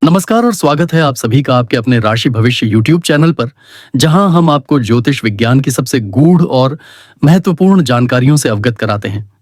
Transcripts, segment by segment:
नमस्कार और स्वागत है आप सभी का आपके अपने राशि भविष्य यूट्यूब चैनल पर, जहां हम आपको ज्योतिष विज्ञान की सबसे गूढ़ और महत्वपूर्ण जानकारियों से अवगत कराते हैं।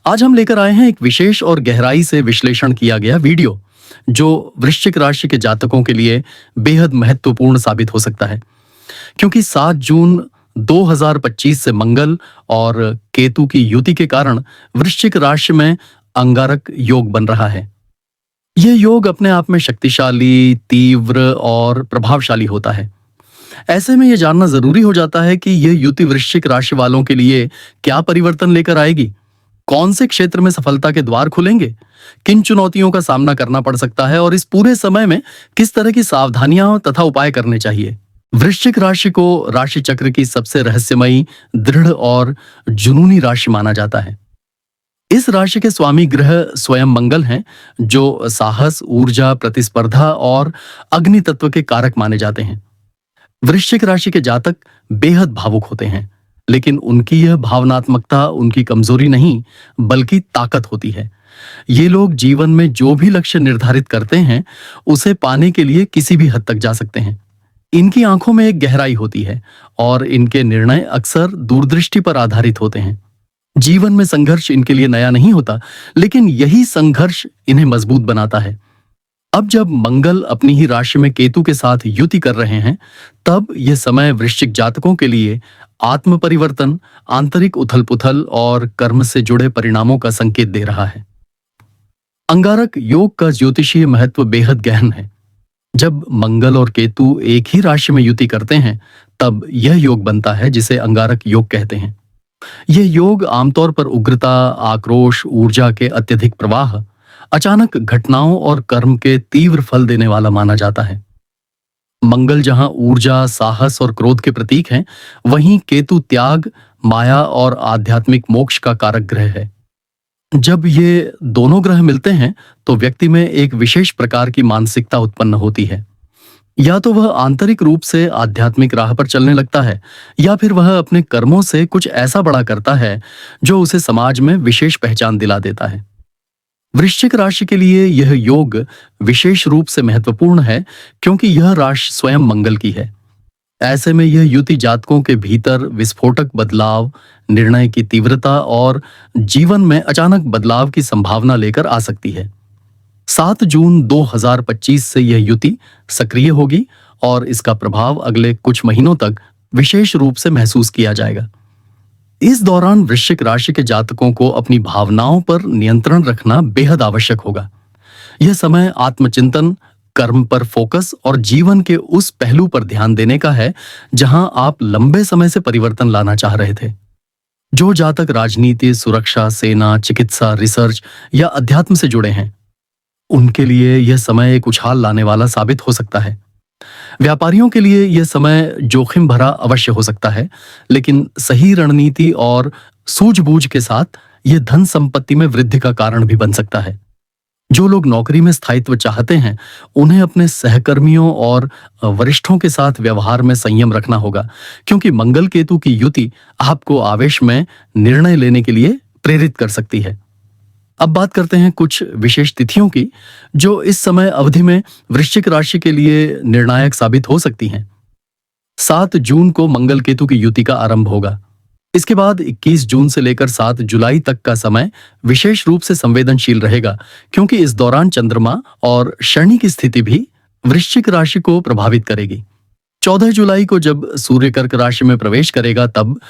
आज हम लेकर आए हैं एक विशेष और गहराई से विश्लेषण किया गया वीडियो, जो वृश्चिक राशि के जातकों के लिए बेहद महत्वपूर्ण साबित हो सकता है, क्योंकि 7 जून 2025 से मंगल और केतु की युति के कारण वृश्चिक राशि में अंगारक योग बन रहा है। यह योग अपने आप में शक्तिशाली, तीव्र और प्रभावशाली होता है। ऐसे में यह जानना जरूरी हो जाता है कि यह युति वृश्चिक राशि वालों के लिए क्या परिवर्तन लेकर आएगी, कौन से क्षेत्र में सफलता के द्वार खुलेंगे, किन चुनौतियों का सामना करना पड़ सकता है और इस पूरे समय में किस तरह की सावधानियां तथा उपाय करने चाहिए। वृश्चिक राशि को राशि चक्र की सबसे रहस्यमयी, दृढ़ और जुनूनी राशि माना जाता है। इस राशि के स्वामी ग्रह स्वयं मंगल हैं, जो साहस, ऊर्जा, प्रतिस्पर्धा और अग्नि तत्व के कारक माने जाते हैं। वृश्चिक राशि के जातक बेहद भावुक होते हैं, लेकिन उनकी यह भावनात्मकता उनकी कमजोरी नहीं बल्कि ताकत होती है। ये लोग जीवन में जो भी लक्ष्य निर्धारित करते हैं, उसे पाने के लिए किसी भी हद तक जा सकते हैं। इनकी आंखों में एक गहराई होती है और इनके निर्णय अक्सर दूरदृष्टि पर आधारित होते हैं। जीवन में संघर्ष इनके लिए नया नहीं होता, लेकिन यही संघर्ष इन्हें मजबूत बनाता है। अब जब मंगल अपनी ही राशि में केतु के साथ युति कर रहे हैं, तब यह समय वृश्चिक जातकों के लिए आत्म परिवर्तन, आंतरिक उथल-पुथल और कर्म से जुड़े परिणामों का संकेत दे रहा है। अंगारक योग का ज्योतिषीय महत्व बेहद गहन है। जब मंगल और केतु एक ही राशि में युति करते हैं, तब यह योग बनता है जिसे अंगारक योग कहते हैं। यह योग आमतौर पर उग्रता, आक्रोश, ऊर्जा के अत्यधिक प्रवाह, अचानक घटनाओं और कर्म के तीव्र फल देने वाला माना जाता है। मंगल जहां ऊर्जा, साहस और क्रोध के प्रतीक हैं, वहीं केतु त्याग, माया और आध्यात्मिक मोक्ष का कारक ग्रह है। जब ये दोनों ग्रह मिलते हैं, तो व्यक्ति में एक विशेष प्रकार की मानसिकता उत्पन्न होती है। या तो वह आंतरिक रूप से आध्यात्मिक राह पर चलने लगता है, या फिर वह अपने कर्मों से कुछ ऐसा बड़ा करता है जो उसे समाज में विशेष पहचान दिला देता है। वृश्चिक राशि के लिए यह योग विशेष रूप से महत्वपूर्ण है, क्योंकि यह राशि स्वयं मंगल की है। ऐसे में यह युति जातकों के भीतर विस्फोटक बदलाव, निर्णय की तीव्रता और जीवन में अचानक बदलाव की संभावना लेकर आ सकती है। 7 जून 2025 से यह युति सक्रिय होगी और इसका प्रभाव अगले कुछ महीनों तक विशेष रूप से महसूस किया जाएगा। इस दौरान वृश्चिक राशि के जातकों को अपनी भावनाओं पर नियंत्रण रखना बेहद आवश्यक होगा। यह समय आत्मचिंतन, कर्म पर फोकस और जीवन के उस पहलू पर ध्यान देने का है जहां आप लंबे समय से परिवर्तन लाना चाह रहे थे। जो जातक राजनीति, सुरक्षा, सेना, चिकित्सा, रिसर्च या अध्यात्म से जुड़े हैं, उनके लिए यह समय एक उछाल लाने वाला साबित हो सकता है। व्यापारियों के लिए यह समय जोखिम भरा अवश्य हो सकता है, लेकिन सही रणनीति और सूझबूझ के साथ यह धन संपत्ति में वृद्धि का कारण भी बन सकता है। जो लोग नौकरी में स्थायित्व चाहते हैं, उन्हें अपने सहकर्मियों और वरिष्ठों के साथ व्यवहार में संयम रखना होगा, क्योंकि मंगल केतु की युति आपको आवेश में निर्णय लेने के लिए प्रेरित कर सकती है। अब बात करते हैं कुछ विशेष तिथियों की, जो इस समय अवधि में वृश्चिक राशि के लिए निर्णायक साबित हो सकती हैं। 7 जून को मंगल केतु की युति का आरंभ होगा। इसके बाद 21 जून से लेकर 7 जुलाई तक का समय विशेष रूप से संवेदनशील रहेगा, क्योंकि इस दौरान चंद्रमा और शनि की स्थिति भी वृश्चिक राशि को प्रभावित करेगी। 14 जुलाई को जब सूर्य कर्क राशि में प्रवेश करेगा, तब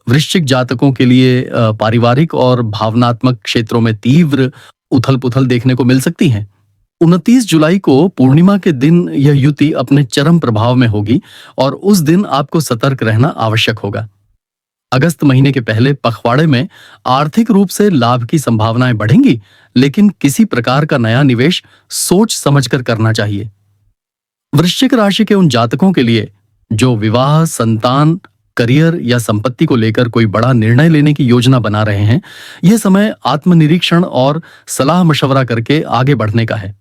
वृश्चिक जातकों के लिए पारिवारिक और भावनात्मक क्षेत्रों में तीव्र उथल-पुथल देखने को मिल सकती है। 29 जुलाई को पूर्णिमा के दिन यह युति अपने चरम प्रभाव में होगी और उस दिन आपको सतर्क रहना आवश्यक होगा। अगस्त महीने के पहले पखवाड़े में आर्थिक रूप से लाभ की संभावनाएं बढ़ेंगी, लेकिन किसी प्रकार का नया निवेश सोच समझकर करना चाहिए। वृश्चिक राशि के उन जातकों के लिए जो विवाह, संतान, करियर या संपत्ति को लेकर कोई बड़ा निर्णय लेने की योजना बना रहे हैं, यह समय आत्मनिरीक्षण और सलाह मशवरा करके आगे बढ़ने का है।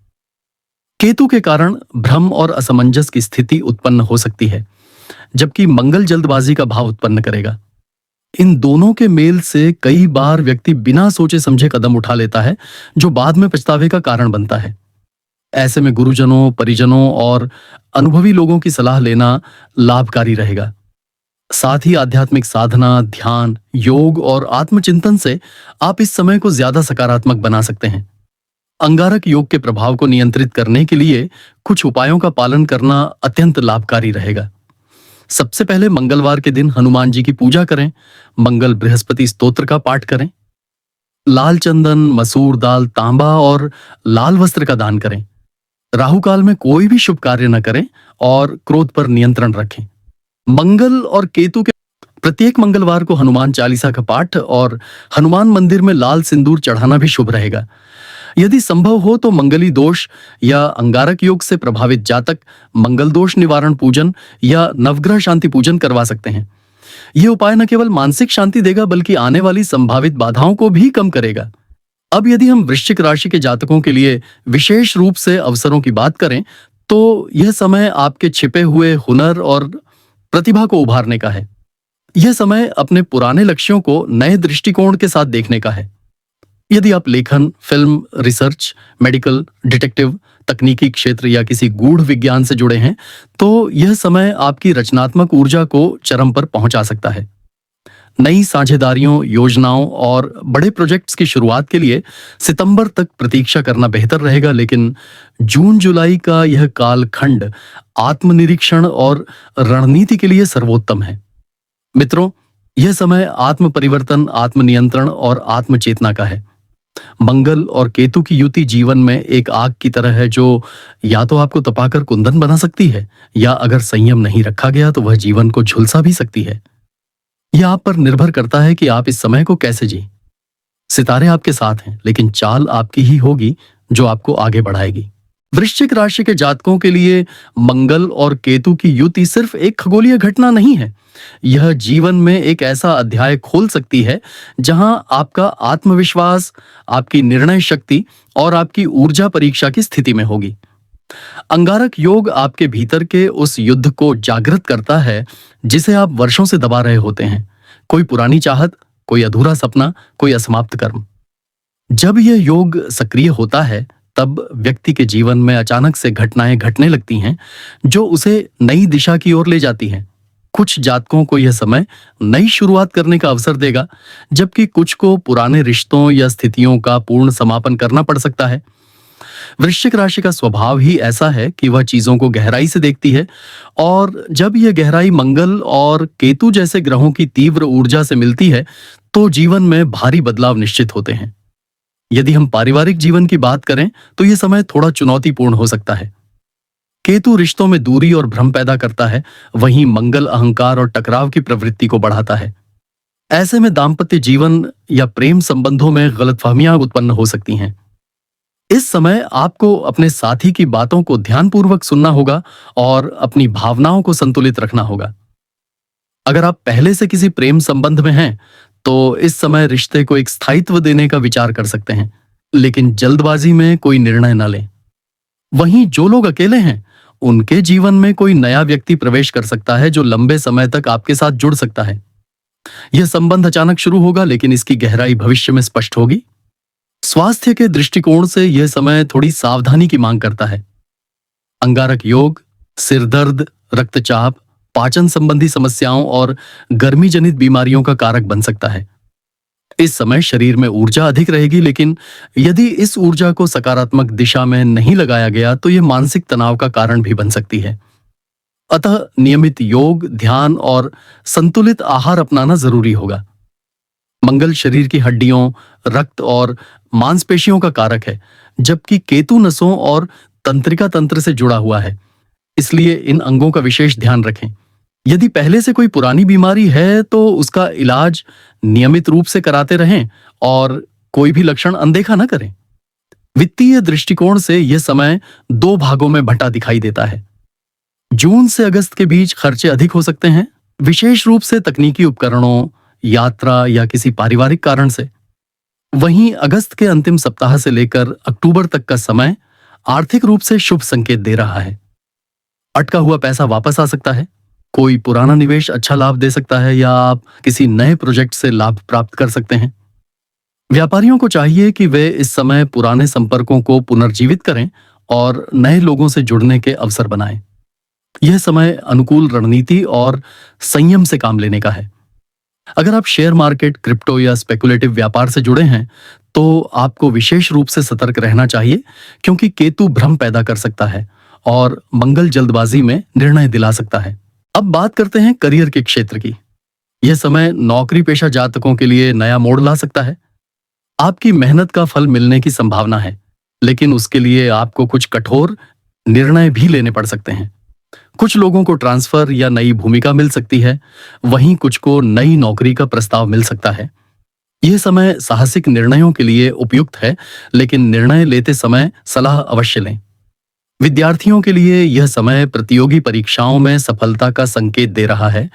केतु के कारण भ्रम और असमंजस की स्थिति उत्पन्न हो सकती है, जबकि मंगल जल्दबाजी का भाव उत्पन्न करेगा। इन दोनों के मेल से कई बार व्यक्ति बिना सोचे समझे कदम उठा लेता है, जो बाद में पछतावे का कारण बनता है। ऐसे में गुरुजनों, परिजनों और अनुभवी लोगों की सलाह लेना लाभकारी रहेगा। साथ ही आध्यात्मिक साधना, ध्यान, योग और आत्मचिंतन से आप इस समय को ज्यादा सकारात्मक बना सकते हैं। अंगारक योग के प्रभाव को नियंत्रित करने के लिए कुछ उपायों का पालन करना अत्यंत लाभकारी रहेगा। सबसे पहले मंगलवार के दिन हनुमान जी की पूजा करें, मंगल बृहस्पति स्तोत्र का पाठ करें, लाल चंदन, मसूर दाल, तांबा और लाल वस्त्र का दान करें। राहु काल में कोई भी शुभ कार्य न करें और क्रोध पर नियंत्रण रखें। मंगल और केतु के प्रत्येक मंगलवार को हनुमान चालीसा का पाठ और हनुमान मंदिर में लाल सिंदूर चढ़ाना भी शुभ रहेगा। यदि संभव हो तो मंगली दोष या अंगारक योग से प्रभावित जातक मंगल दोष निवारण पूजन या नवग्रह शांति पूजन करवा सकते हैं। यह उपाय न केवल मानसिक शांति देगा बल्कि आने वाली संभावित बाधाओं को भी कम करेगा। अब यदि हम वृश्चिक राशि के जातकों के लिए विशेष रूप से अवसरों की बात करें तो यह समय आपके छिपे हुए हुनर और प्रतिभा को उभारने का है। यह समय अपने पुराने लक्ष्यों को नए दृष्टिकोण के साथ देखने का है। यदि आप लेखन, फिल्म, रिसर्च, मेडिकल, डिटेक्टिव, तकनीकी क्षेत्र या किसी गूढ़ विज्ञान से जुड़े हैं तो यह समय आपकी रचनात्मक ऊर्जा को चरम पर पहुंचा सकता है। नई साझेदारियों, योजनाओं और बड़े प्रोजेक्ट्स की शुरुआत के लिए सितंबर तक प्रतीक्षा करना बेहतर रहेगा, लेकिन जून जुलाई का यह कालखंड आत्मनिरीक्षण और रणनीति के लिए सर्वोत्तम है। मित्रों, यह समय आत्म परिवर्तन, आत्मनियंत्रण और आत्मचेतना का है। मंगल और केतु की युति जीवन में एक आग की तरह है जो या तो आपको तपाकर कुंदन बना सकती है या अगर संयम नहीं रखा गया तो वह जीवन को झुलसा भी सकती है। यह आप पर निर्भर करता है कि आप इस समय को कैसे जी। सितारे आपके साथ हैं, लेकिन चाल आपकी ही होगी जो आपको आगे बढ़ाएगी। वृश्चिक राशि के जातकों के लिए मंगल और केतु की युति सिर्फ एक खगोलीय घटना नहीं है। यह जीवन में एक ऐसा अध्याय खोल सकती है जहां आपका आत्मविश्वास, आपकी निर्णय शक्ति और आपकी ऊर्जा परीक्षा की स्थिति में होगी। अंगारक योग आपके भीतर के उस युद्ध को जागृत करता है जिसे आप वर्षों से दबा रहे होते हैं। कोई पुरानी चाहत, कोई अधूरा सपना, कोई असमाप्त कर्म। जब यह योग सक्रिय होता है तब व्यक्ति के जीवन में अचानक से घटनाएं घटने लगती हैं जो उसे नई दिशा की ओर ले जाती हैं। कुछ जातकों को यह समय नई शुरुआत करने का अवसर देगा, जबकि कुछ को पुराने रिश्तों या स्थितियों का पूर्ण समापन करना पड़ सकता है। वृश्चिक राशि का स्वभाव ही ऐसा है कि वह चीजों को गहराई से देखती है और जब यह गहराई मंगल और केतु जैसे ग्रहों की तीव्र ऊर्जा से मिलती है तो जीवन में भारी बदलाव निश्चित होते हैं। यदि हम पारिवारिक जीवन की बात करें तो यह समय थोड़ा चुनौतीपूर्ण हो सकता है। केतु रिश्तों में दूरी और भ्रम पैदा करता है, वहीं मंगल अहंकार और टकराव की प्रवृत्ति को बढ़ाता है। ऐसे में दाम्पत्य जीवन या प्रेम संबंधों में गलतफहमियां उत्पन्न हो सकती हैं। इस समय आपको अपने साथी की बातों को ध्यानपूर्वक सुनना होगा और अपनी भावनाओं को संतुलित रखना होगा। अगर आप पहले से किसी प्रेम संबंध में हैं तो इस समय रिश्ते को एक स्थायित्व देने का विचार कर सकते हैं, लेकिन जल्दबाजी में कोई निर्णय न लें। वहीं जो लोग अकेले हैं उनके जीवन में कोई नया व्यक्ति प्रवेश कर सकता है जो लंबे समय तक आपके साथ जुड़ सकता है। यह संबंध अचानक शुरू होगा, लेकिन इसकी गहराई भविष्य में स्पष्ट होगी। स्वास्थ्य के दृष्टिकोण से यह समय थोड़ी सावधानी की मांग करता है। अंगारक योग सिर दर्द, रक्तचाप, पाचन संबंधी समस्याओं और गर्मी जनित बीमारियों का कारक बन सकता है। इस समय शरीर में ऊर्जा अधिक रहेगी, लेकिन यदि इस ऊर्जा को सकारात्मक दिशा में नहीं लगाया गया तो यह मानसिक तनाव का कारण भी बन सकती है। अतः नियमित योग, ध्यान और संतुलित आहार अपनाना जरूरी होगा। मंगल शरीर की हड्डियों, रक्त और मांसपेशियों का कारक है, जबकि केतु नसों और तंत्रिका तंत्र से जुड़ा हुआ है। इसलिए इन अंगों का विशेष ध्यान रखें। यदि पहले से कोई पुरानी बीमारी है तो उसका इलाज नियमित रूप से कराते रहें और कोई भी लक्षण अनदेखा न करें। वित्तीय दृष्टिकोण से यह समय 2 भागों में बंटा दिखाई देता है। जून से अगस्त के बीच खर्चे अधिक हो सकते हैं, विशेष रूप से तकनीकी उपकरणों, यात्रा या किसी पारिवारिक कारण से। वहीं अगस्त के अंतिम सप्ताह से लेकर अक्टूबर तक का समय आर्थिक रूप से शुभ संकेत दे रहा है। अटका हुआ पैसा वापस आ सकता है, कोई पुराना निवेश अच्छा लाभ दे सकता है या आप किसी नए प्रोजेक्ट से लाभ प्राप्त कर सकते हैं। व्यापारियों को चाहिए कि वे इस समय पुराने संपर्कों को पुनर्जीवित करें और नए लोगों से जुड़ने के अवसर बनाएं। यह समय अनुकूल रणनीति और संयम से काम लेने का है। अगर आप शेयर मार्केट, क्रिप्टो या स्पेकुलेटिव व्यापार से जुड़े हैं, तो आपको विशेष रूप से सतर्क रहना चाहिए, क्योंकि केतु भ्रम पैदा कर सकता है और मंगल जल्दबाजी में निर्णय दिला सकता है। अब बात करते हैं करियर के क्षेत्र की। यह समय नौकरी पेशा जातकों के लिए नया मोड़ ला सकता है। आपकी मेहनत का फल मिलने की संभावना है, लेकिन उसके लिए आपको कुछ कठोर निर्णय भी लेने पड़ सकते हैं। कुछ लोगों को ट्रांसफर या नई भूमिका मिल सकती है, वहीं कुछ को नई नौकरी का प्रस्ताव मिल सकता है। यह समय साहसिक निर्णयों के लिए उपयुक्त है, लेकिन निर्णय लेते समय सलाह अवश्य लें। विद्यार्थियों के लिए यह समय प्रतियोगी परीक्षाओं में सफलता का संकेत दे रहा है,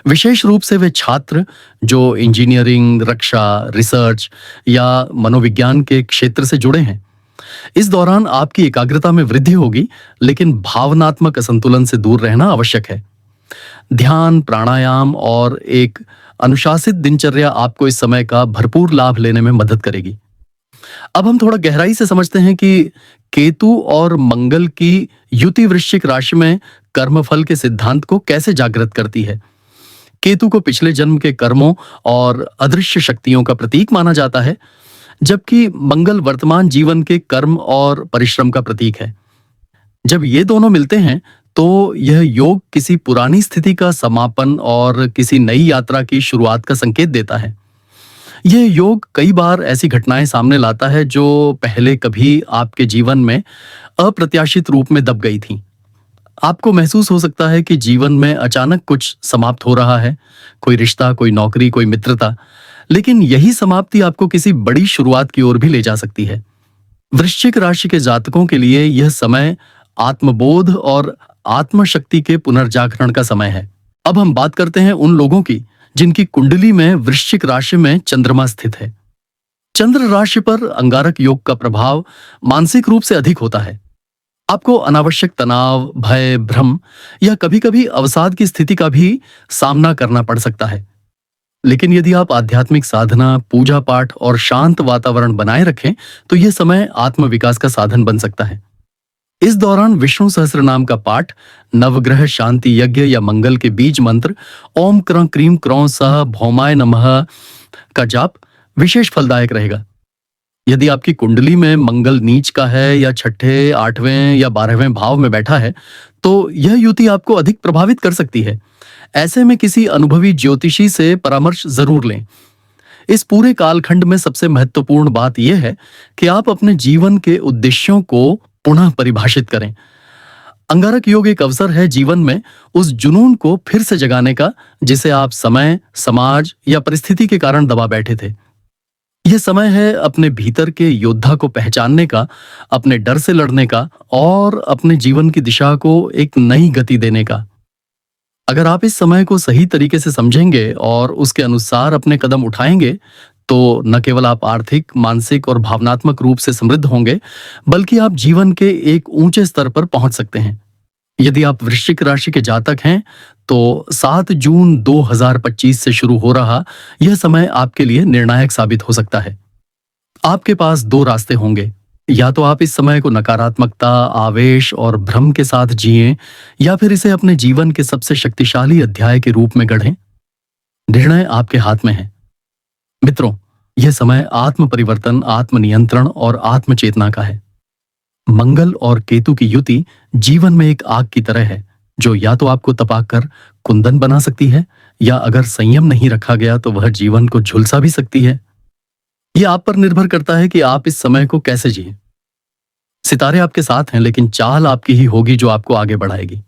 विशेष रूप से वे छात्र जो इंजीनियरिंग, रक्षा, रिसर्च या मनोविज्ञान के क्षेत्र से जुड़े हैं। इस दौरान आपकी एकाग्रता में वृद्धि होगी, लेकिन भावनात्मक असंतुलन से दूर रहना आवश्यक है। ध्यान, प्राणायाम और एक अनुशासित दिनचर्या आपको इस समय का भरपूर लाभ लेने में मदद करेगी। अब हम थोड़ा गहराई से समझते हैं कि केतु और मंगल की युति वृश्चिक राशि में कर्मफल के सिद्धांत को कैसे जागृत करती है। केतु को पिछले जन्म के कर्मों और अदृश्य शक्तियों का प्रतीक माना जाता है, जबकि मंगल वर्तमान जीवन के कर्म और परिश्रम का प्रतीक है। जब ये दोनों मिलते हैं, तो यह योग किसी पुरानी स्थिति का समापन और किसी नई यात्रा की शुरुआत का संकेत देता है। यह योग कई बार ऐसी घटनाएं सामने लाता है जो पहले कभी आपके जीवन में अप्रत्याशित रूप में दब गई थीं। आपको महसूस हो सकता है कि जीवन में अचानक कुछ समाप्त हो रहा है, कोई रिश्ता, कोई नौकरी, कोई मित्रता, लेकिन यही समाप्ति आपको किसी बड़ी शुरुआत की ओर भी ले जा सकती है। वृश्चिक राशि के जातकों के लिए यह समय आत्मबोध और आत्मशक्ति के पुनर्जागरण का समय है। अब हम बात करते हैं उन लोगों की जिनकी कुंडली में वृश्चिक राशि में चंद्रमा स्थित है। चंद्र राशि पर अंगारक योग का प्रभाव मानसिक रूप से अधिक होता है। आपको अनावश्यक तनाव, भय, भ्रम या कभी-कभी अवसाद की स्थिति का भी सामना करना पड़ सकता है। लेकिन यदि आप आध्यात्मिक साधना, पूजा पाठ और शांत वातावरण बनाए रखें, तो यह समय आत्मविकास का साधन बन सकता है। इस दौरान विष्णु सहस्त्र नाम का पाठ, नवग्रह शांति यज्ञ या मंगल के बीज मंत्र ओम क्रं क्रीं क्रौं सः भौमाय नमः का जाप विशेष फलदायक रहेगा। यदि आपकी कुंडली में मंगल नीच का है या छठे, 8वें या 12वें भाव में बैठा है, तो यह युति आपको अधिक प्रभावित कर सकती है। ऐसे में किसी अनुभवी ज्योतिषी से परामर्श जरूर लें। इस पूरे कालखंड में सबसे महत्वपूर्ण बात यह है कि आप अपने जीवन के उद्देश्यों को पुनः परिभाषित करें। अंगारक योग एक अवसर है जीवन में उस जुनून को फिर से जगाने का, जिसे आप समय, समाज या परिस्थिति के कारण दबा बैठे थे। यह समय है अपने भीतर के योद्धा को पहचानने का, अपने डर से लड़ने का और अपने जीवन की दिशा को एक नई गति देने का। अगर आप इस समय को सही तरीके से समझेंगे और उसके अनुसार अपने कदम उठाएंगे, तो न केवल आप आर्थिक, मानसिक और भावनात्मक रूप से समृद्ध होंगे, बल्कि आप जीवन के एक ऊंचे स्तर पर पहुंच सकते हैं। यदि आप वृश्चिक राशि के जातक हैं, तो 7 जून 2025 से शुरू हो रहा यह समय आपके लिए निर्णायक साबित हो सकता है। आपके पास 2 रास्ते होंगे। या तो आप इस समय को नकारात्मकता, आवेश और भ्रम के साथ जिएं, या फिर इसे अपने जीवन के सबसे शक्तिशाली अध्याय के रूप में गढ़ें। निर्णय आपके हाथ में है। मित्रों, यह समय आत्म परिवर्तन, आत्मनियंत्रण और आत्मचेतना का है। मंगल और केतु की युति जीवन में एक आग की तरह है, जो या तो आपको तपाकर कुंदन बना सकती है, या अगर संयम नहीं रखा गया तो वह जीवन को झुलसा भी सकती है। यह आप पर निर्भर करता है कि आप इस समय को कैसे जिए। सितारे आपके साथ हैं, लेकिन चाल आपकी ही होगी जो आपको आगे बढ़ाएगी।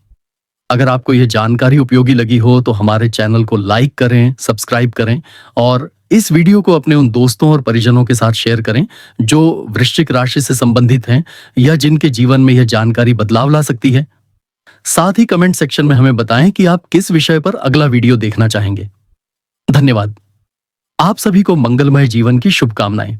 अगर आपको यह जानकारी उपयोगी लगी हो तो हमारे चैनल को लाइक करें, सब्सक्राइब करें और इस वीडियो को अपने उन दोस्तों और परिजनों के साथ शेयर करें जो वृश्चिक राशि से संबंधित हैं या जिनके जीवन में यह जानकारी बदलाव ला सकती है। साथ ही कमेंट सेक्शन में हमें बताएं कि आप किस विषय पर अगला वीडियो देखना चाहेंगे। धन्यवाद। आप सभी को मंगलमय जीवन की शुभकामनाएं।